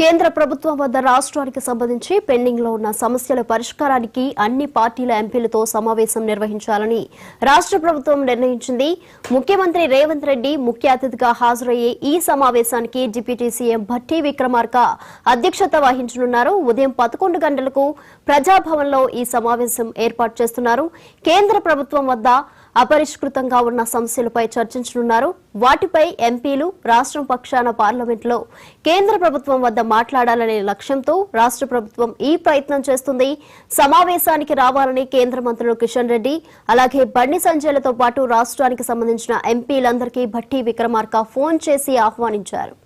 కేంద్ర ప్రభుత్వం వద్ద రాష్ట్రానికి సంబంధించి పెండింగ్ లో ఉన్న సమస్యల పరిష్కారానికి అన్ని పార్టీల ఎంపీలతో సమావేశం నిర్వహించాలని రాష్ట్ర ప్రభుత్వం నిర్ణయించింది. ముఖ్యమంత్రి రేవంత్ రెడ్డి ముఖ్య అతిథిగా హాజరయ్యే ఈ సమావేశానికి డిప్యూటీ సీఎం భట్టి విక్రమార్క అధ్యక్షత వహించనున్నారు. ఉదయం 11 గంటలకు ప్రజాభవన్లో ఈ సమావేశం ఏర్పాటు చేస్తున్నారు. కేంద్ర ప్రభుత్వం వద్ద అపరిష్కృతంగా ఉన్న సమస్యలపై చర్చించనున్నారు. వాటిపై ఎంపీలు రాష్ట్రం పక్షాన పార్లమెంట్లో కేంద్ర ప్రభుత్వం వద్ద మాట్లాడాలనే లక్ష్యంతో రాష్ట్ర ప్రభుత్వం ఈ ప్రయత్నం చేస్తుంది. సమావేశానికి రావాలని కేంద్ర మంత్రులు కిషన్ రెడ్డి అలాగే బండి సంజయ్లతో పాటు రాష్ట్రానికి సంబంధించిన ఎంపీలందరికీ భట్టి విక్రమార్క ఫోన్ చేసి ఆహ్వానించారు.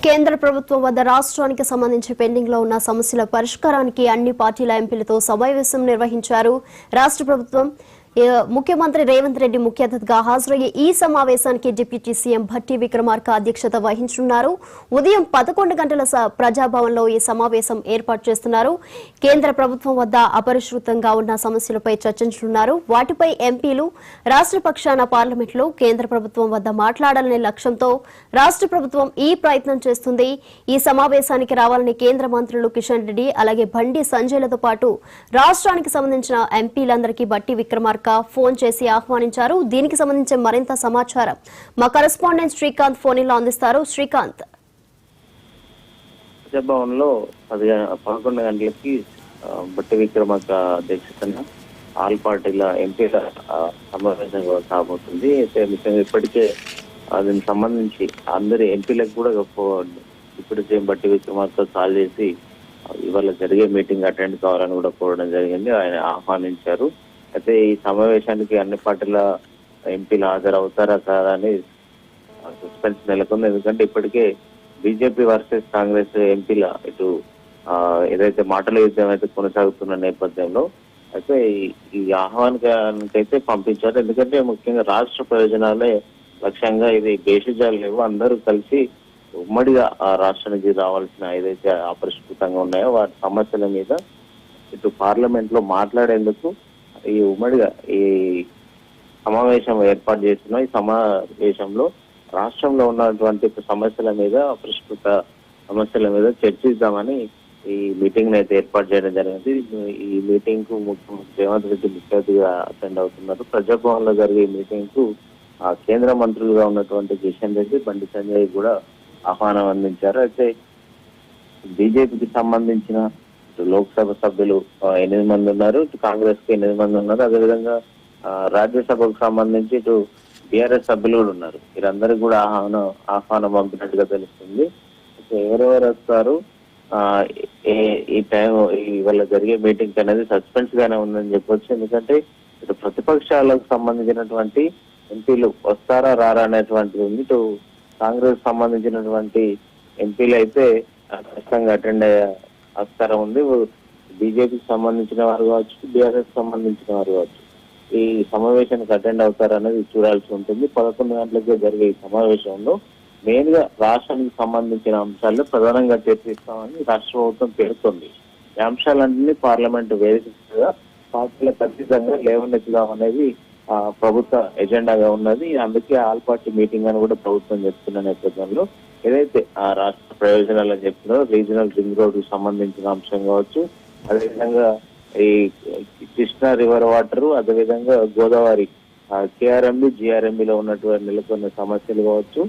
కేంద్ర ప్రభుత్వం వద్ద రాష్ట్రానికి సంబంధించి పెండింగ్ లో ఉన్న సమస్యల పరిష్కారానికి అన్ని పార్టీల ఎంపీలతో సమావేశం నిర్వహించారు. రాష్ట్ర ప్రభుత్వం ముఖ్యమంత్రి రేవంత్ రెడ్డి ముఖ్య అతిథిగా హాజరయ్యే ఈ సమావేశానికి డిప్యూటీ సీఎం భట్టి విక్రమార్క అధ్యక్షత వహించనున్నారు. ఉదయం 11 గంటల ప్రజాభవన్లో ఈ సమావేశం ఏర్పాటు చేస్తున్నారు. కేంద్ర ప్రభుత్వం వద్ద అపరిష్కృతంగా ఉన్న సమస్యలపై చర్చించనున్నారు. వాటిపై ఎంపీలు రాష్ట్ర పక్షాన పార్లమెంట్లో కేంద్ర ప్రభుత్వం వద్ద మాట్లాడాలనే లక్ష్యంతో రాష్ట్ర ప్రభుత్వం ఈ ప్రయత్నం చేస్తుంది. ఈ సమావేశానికి రావాలని కేంద్ర మంత్రులు కిషన్ రెడ్డి అలాగే బండి సంజయ్లతో పాటు రాష్ట్రానికి సంబంధించిన ఎంపీలందరికీ భట్టి విక్రమార్క ఫోన్ చేసి ఆహ్వానించారు. దీనికి సంబంధించి మరింత సమాచారం మా కరెస్పాండెంట్ శ్రీకాంత్ ఫోన్ లో అందిస్తారు. శ్రీకాంత్, ప్రజాభవన్లో 11 గంటలకి భట్టి విక్రమార్క అధ్యక్షతన ఆల్ పార్టీల ఎంపీల సమావేశం కాబోతుంది. అయితే ముఖ్యంగా ఇప్పటికే దీనికి సంబంధించి అందరి ఎంపీలకు కూడా deputy CM Bhatti Vikramarka call చేసి ఇవాళ జరిగే మీటింగ్ అటెండ్ కావాలని కూడా కోరడం జరిగింది. ఆయన ఆహ్వానించారు. అయితే ఈ సమావేశానికి అన్ని పార్టీల ఎంపీలు హాజరవుతారా కాదా అని సస్పెన్స్ నెలకొంది. ఎందుకంటే ఇప్పటికే బీజేపీ వర్సెస్ కాంగ్రెస్ ఎంపీల ఇటు ఏదైతే మాటల యుద్ధం అయితే కొనసాగుతున్న నేపథ్యంలో అయితే ఈ ఆహ్వానికైతే పంపించారు. ఎందుకంటే ముఖ్యంగా రాష్ట్ర ప్రయోజనాలే లక్ష్యంగా ఇది బేషజాలు లేవు. అందరూ కలిసి ఉమ్మడిగా ఆ రాష్ట్రానికి రావాల్సిన ఏదైతే అపరిష్కృతంగా ఉన్నాయో వాటి సమస్యల మీద ఇటు పార్లమెంట్ లో మాట్లాడేందుకు ఈ ఉమ్మడిగా ఈ సమావేశం ఏర్పాటు చేస్తున్నాం. ఈ సమావేశంలో రాష్ట్రంలో ఉన్నటువంటి సమస్యల మీద అపరిష్కృత సమస్యల మీద చర్చిద్దామని ఈ మీటింగ్ అయితే ఏర్పాటు చేయడం జరిగింది. ఈ మీటింగ్ కు ముఖ్యమంత్రి రేవంత్ రెడ్డి ముఖ్య అతిథిగా అటెండ్ అవుతున్నారు. ప్రజాభవన్ లో జరిగే మీటింగ్ కు కేంద్ర మంత్రులుగా ఉన్నటువంటి కిషన్ రెడ్డి బండి సంజయ్ కూడా ఆహ్వానం అందించారు. అయితే బీజేపీకి సంబంధించిన లోక్సభ సభ్యులు 8 మంది ఉన్నారు, ఇటు కాంగ్రెస్ కి 8 మంది ఉన్నారు. అదేవిధంగా రాజ్యసభకు సంబంధించి ఇటు టీఆర్ఎస్ సభ్యులు కూడా ఉన్నారు. వీరందరికీ కూడా ఆహ్వానం పంపినట్టుగా తెలుస్తుంది. ఎవరెవరు వస్తారు, ఈ టైం ఇవాళ జరిగే మీటింగ్ అనేది సస్పెన్స్ గానే ఉందని చెప్పొచ్చు. ఎందుకంటే ఇటు ప్రతిపక్షాలకు సంబంధించినటువంటి ఎంపీలు వస్తారా రారా అనేటువంటిది ఉంది. ఇటు కాంగ్రెస్ సంబంధించినటువంటి ఎంపీలు అయితే ఖచ్చితంగా అటెండ్ అయ్యే ఆస్కారం ఉంది. బీజేపీకి సంబంధించిన వారు కావచ్చు, బీఆర్ఎస్ సంబంధించిన వారు కావచ్చు ఈ సమావేశానికి అటెండ్ అవుతారనేది చూడాల్సి ఉంటుంది. 11 గంటలకు జరిగే ఈ సమావేశంలో మెయిన్ గా రాష్ట్రానికి సంబంధించిన అంశాల్లో ప్రధానంగా చర్చిస్తామని రాష్ట్ర ప్రభుత్వం పేర్కొంది. ఈ అంశాలన్నీ పార్లమెంటు వేదికగా పార్టీలకు ఖచ్చితంగా లేవనెత్తుదాం అనేది ప్రభుత్వ ఎజెండాగా ఉన్నది. అందుకే ఆల్ పార్టీ మీటింగ్ అని కూడా ప్రభుత్వం చెప్తున్న నేపథ్యంలో ఏదైతే ఆ రాష్ట్ర ప్రయోజనాలు చెప్తున్నారో రీజనల్ రింగ్ రోడ్ కు సంబంధించిన అంశం కావచ్చు, అదేవిధంగా ఈ కృష్ణా రివర్ వాటర్, అదేవిధంగా గోదావరి కేఆర్ఎంబి జిఆర్ఎంబిలో ఉన్నటువంటి నెలకొన్న సమస్యలు కావచ్చు,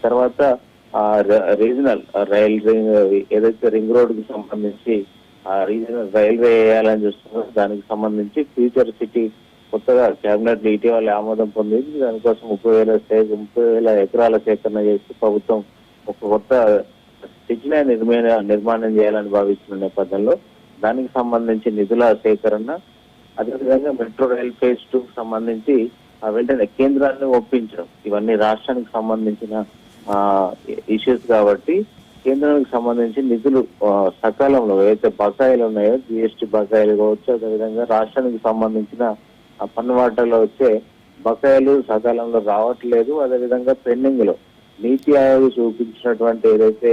తర్వాత రీజనల్ రైల్ రింగ్ ఏదైతే రింగ్ రోడ్ కి సంబంధించి ఆ రీజనల్ రైల్వే వేయాలని చూస్తున్నారు. దానికి సంబంధించి ఫ్యూచర్ సిటీ కొత్తగా కేబినెట్ లో ఇటీవల ఆమోదం పొందింది. దానికోసం 30,000 ఎకరాల సేకరణ చేసి ప్రభుత్వం ఒక కొత్త సిటీనే నిర్మాణం చేయాలని భావిస్తున్న నేపథ్యంలో దానికి సంబంధించి నిధుల సేకరణ, అదేవిధంగా మెట్రో రైల్ ఫేజ్ 2 కు సంబంధించి వెంటనే కేంద్రాన్ని ఒప్పించడం, ఇవన్నీ రాష్ట్రానికి సంబంధించిన ఇష్యూస్ కాబట్టి కేంద్రానికి సంబంధించి నిధులు సకాలంలో ఏదైతే బకాయిలు ఉన్నాయో జిఎస్టీ బకాయిలు కావచ్చు, అదేవిధంగా రాష్ట్రానికి సంబంధించిన పన్ను వాటాలో వచ్చే బకాయిలు సకాలంలో రావట్లేదు. అదేవిధంగా పెండింగ్ లో నీతి ఆయోగ్ చూపించినటువంటి ఏదైతే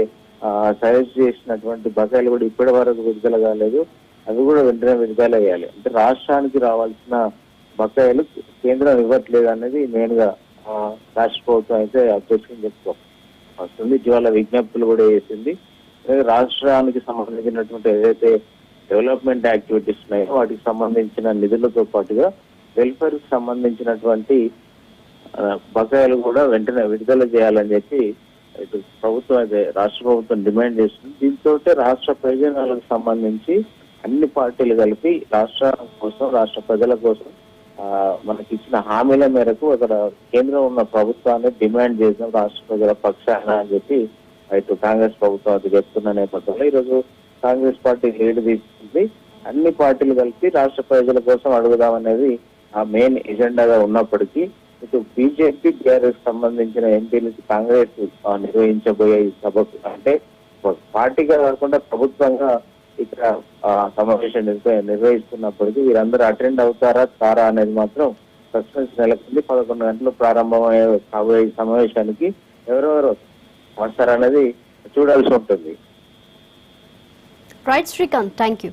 సజెస్ట్ చేసినటువంటి బకాయిలు కూడా ఇప్పటి వరకు విడుదల కాలేదు. అవి కూడా వెంటనే విడుదల చేయాలి. అంటే రాష్ట్రానికి రావాల్సిన బకాయిలు కేంద్రం ఇవ్వట్లేదు అనేది మెయిన్ గా రాష్ట్ర ప్రభుత్వం అయితే అబ్జెక్షన్ వస్తుంది. ఇటీవల విజ్ఞప్తులు కూడా చేసింది. రాష్ట్రానికి సంబంధించినటువంటి ఏదైతే డెవలప్మెంట్ యాక్టివిటీస్ ఉన్నాయో వాటికి సంబంధించిన నిధులతో పాటుగా వెల్ఫేర్ కి సంబంధించినటువంటి బకాయిలు కూడా వెంటనే విడుదల చేయాలని చెప్పి ఇటు ప్రభుత్వం అయితే రాష్ట్ర ప్రభుత్వం డిమాండ్ చేస్తుంది. దీంతో రాష్ట్ర ప్రయోజనాలకు సంబంధించి అన్ని పార్టీలు కలిపి రాష్ట్ర కోసం, రాష్ట్ర ప్రజల కోసం మనకి ఇచ్చిన హామీల మేరకు అక్కడ కేంద్రం ఉన్న ప్రభుత్వాన్ని డిమాండ్ చేసిన రాష్ట్ర ప్రజల పక్షాన అని చెప్పి ఇటు కాంగ్రెస్ ప్రభుత్వం అది చెప్తున్న నేపథ్యంలో ఈరోజు కాంగ్రెస్ పార్టీ లీడ్ తీసుకుంది. అన్ని పార్టీలు కలిపి రాష్ట్ర ప్రజల కోసం అడుగుదామనేది ఆ మెయిన్ ఎజెండాగా ఉన్నప్పటికీ ఇటు బీజేపీ, టీఆర్ఎస్ సంబంధించిన ఎంపీలకి కాంగ్రెస్ నిర్వహించబోయే సభకు అంటే పార్టీగా కాకుండా ప్రభుత్వంగా ఇక్కడ సమావేశం నిర్వహిస్తున్నప్పటికీ వీరందరూ అటెండ్ అవుతారా కారా అనేది మాత్రం సస్పెన్స్ నెలకొంది. 11 గంటలు ప్రారంభమయ్యే కాబోయే సమావేశానికి ఎవరెవరు వస్తారనేది చూడాల్సి ఉంటుంది. Right Srikanth, thank you.